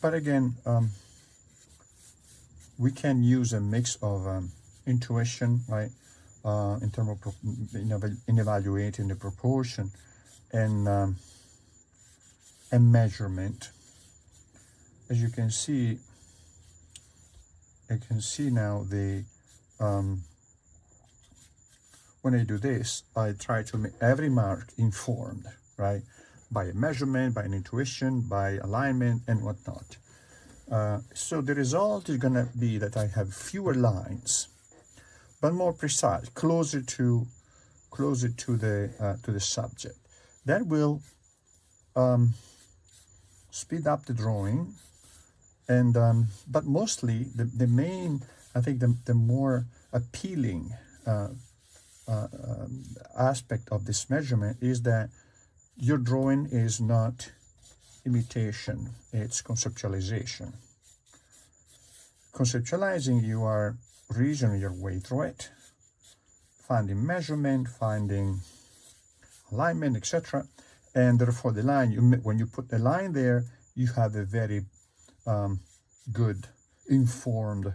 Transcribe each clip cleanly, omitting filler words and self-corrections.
But again, we can use a mix of intuition, right, in terms of in evaluating the proportion and measurement. As you can see, I can see now the when I do this, I try to make every mark informed, right, by a measurement, by an intuition, by alignment, and whatnot. So the result is going to be that I have fewer lines, but more precise, closer to the subject. That will speed up the drawing, and but mostly the main, I think the more appealing aspect of this measurement is that your drawing is not imitation, it's conceptualization. Conceptualizing, you are reasoning your way through it, finding measurement, finding alignment, etc. And therefore the line, when you put the line there, you have a very good, informed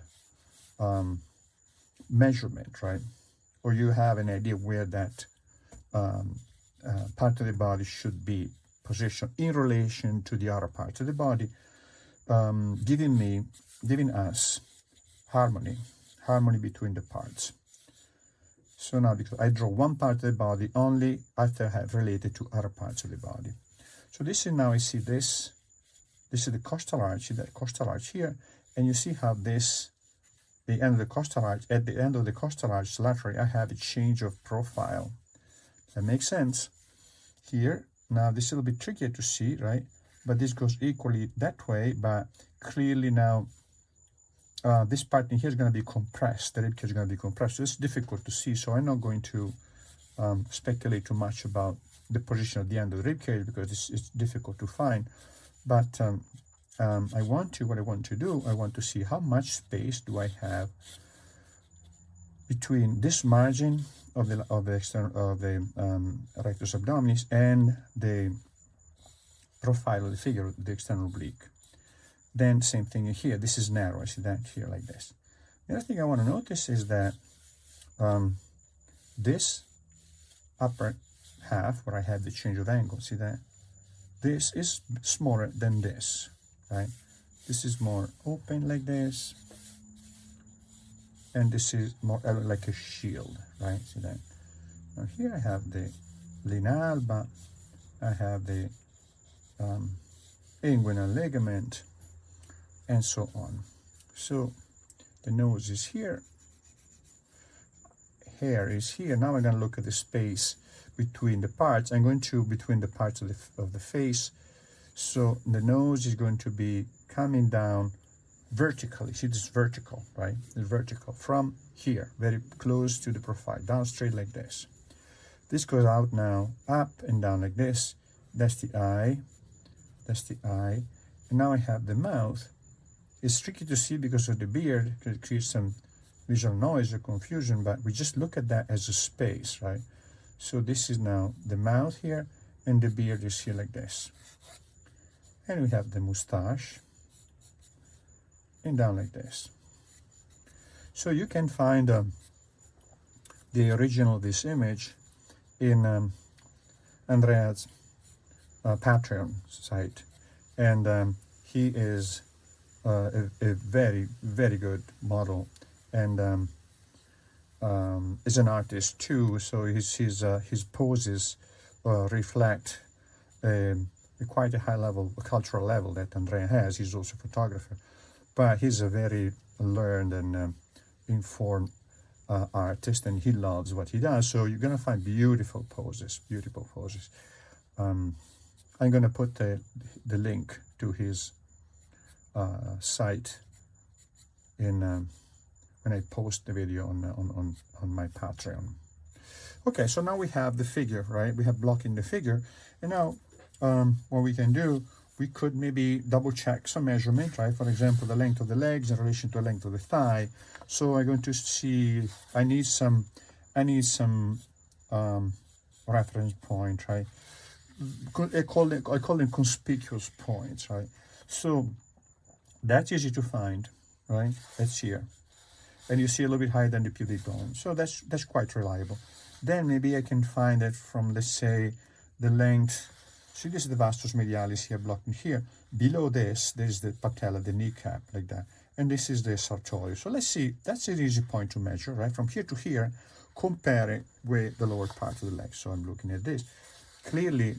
measurement, right? Or you have an idea where that part of the body should be positioned in relation to the other parts of the body, giving us harmony between the parts. So now, because I draw one part of the body only after I have related to other parts of the body. So this is now, I see this is the costal arch, see that costal arch here, and you see how this, the end of the costal arch, at the end of the costal arch laterally, I have a change of profile. That makes sense. Here, now this is a little bit trickier to see, right? But this goes equally that way, but clearly now this part in here is going to be compressed. The ribcage is going to be compressed. So it's difficult to see, so I'm not going to speculate too much about the position at the end of the ribcage because it's difficult to find. But what I want to do, I want to see how much space do I have between this margin of the rectus abdominis and the profile of the figure, the external oblique. Then same thing here. This is narrow. I see that here like this. The other thing I want to notice is that this upper half, where I have the change of angle, see that? This is smaller than this, right? This is more open like this, and this is more like a shield, right? See that? Now here I have the linea alba, I have the inguinal ligament, and so on. So the nose is here, hair is here. Now I'm going to look at the space between the parts. I'm going to between the parts of the face. So the nose is going to be coming down vertically. See, this is vertical, right? It's vertical from here, very close to the profile, down straight like this. This goes out now, up and down like this. That's the eye. That's the eye. And now I have the mouth. It's tricky to see because of the beard, because it creates some visual noise or confusion, but we just look at that as a space, right? So this is now the mouth here, and the beard is here like this. And we have the mustache, and down like this. So you can find the original of this image in Andrea's Patreon site, and he is a very, very good model, and is an artist too. So his poses reflect quite a high level, a cultural level that Andrea has. He's also a photographer, but he's a very learned and informed artist, and he loves what he does. So you're gonna find beautiful poses, beautiful poses. I'm gonna put the link to his site in when I post the video on my Patreon. Okay, so now we have the figure, right? We have blocking the figure, and now what we can do, we could maybe double check some measurement, right? For example, the length of the legs in relation to the length of the thigh. So I'm going to see, I need some reference point, right? I call them conspicuous points, right? So That's easy to find, right? That's here. And you see a little bit higher than the pubic bone. So that's quite reliable. Then maybe I can find that from, let's say, the length. See, this is the vastus medialis here, blocking here. Below this, there's the patella, the kneecap, like that. And this is the sartorius. So let's see, that's an easy point to measure, right? From here to here, compare it with the lower part of the leg. So I'm looking at this. Clearly,